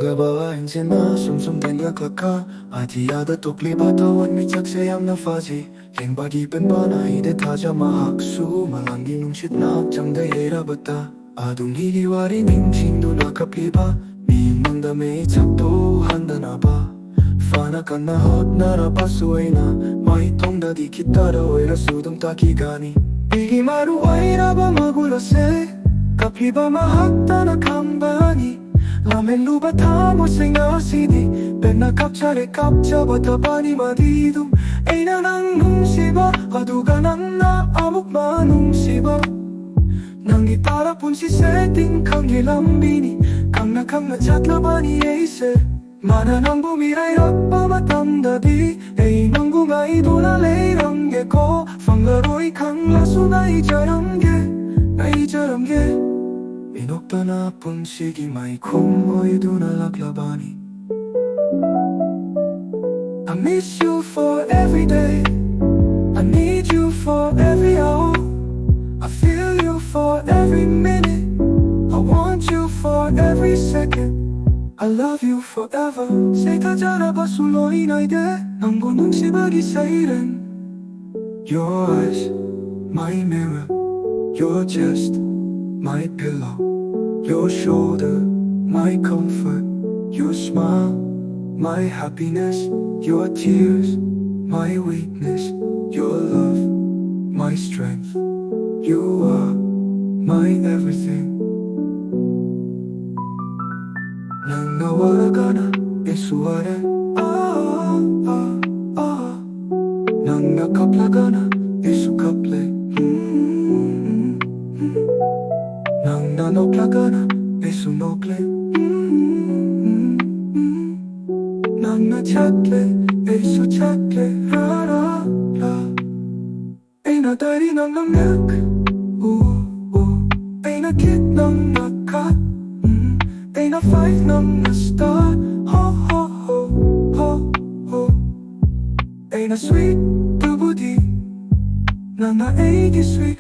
Magabain sina sumsumden yaklaka Atiyada tukli batawan mitsak sayam na fazi Leng bagi penbana ide taja mahaksu Malangi nungshit na jamda yera bata Adung higiwari ning shindu na kapiba Mimang dame tsakto handa na ba Fana kan na hot na rapasuay na Maitong da di kita da oira sudong takigani Bigi maruay na ba magulase Kapiba mahakta na kambani Lamen luba tamo singa sidi Pena kapchare kapcha batabani madidum Eina nang nung siba Kaduga nang na amok manung siba Nang gitara pun si setting kang hilambini Kang na chatlabani eise Mana nang bumiray rappa matandadi Ei nang gumay dunalay rangge ko Fanglaroy kang laso na ijaramge Inokta na pun sige may kumoy dunalaklabani I miss you for every day I need you for every hour I feel you for every minute I want you for every second I love you forever Say tajara basuloy na ide Nang bunong sibagi sa iren Your eyes, my mirror Your chest, my pillow Your shoulder, my comfort Your smile, my happiness Your tears, my weakness Your love, my strength You are my everything Nang nawala ka na, esuware Nang nakapla ka na, esukaple Nang nanokla ka na, esunokle Nang nachatle, esuchatle Ra-ra-ra Ay nadari ng langyak Ay nakit ng nakat Ay na-fight ng na-star Ho Ay na-sweet to budi Nang na-80 sweet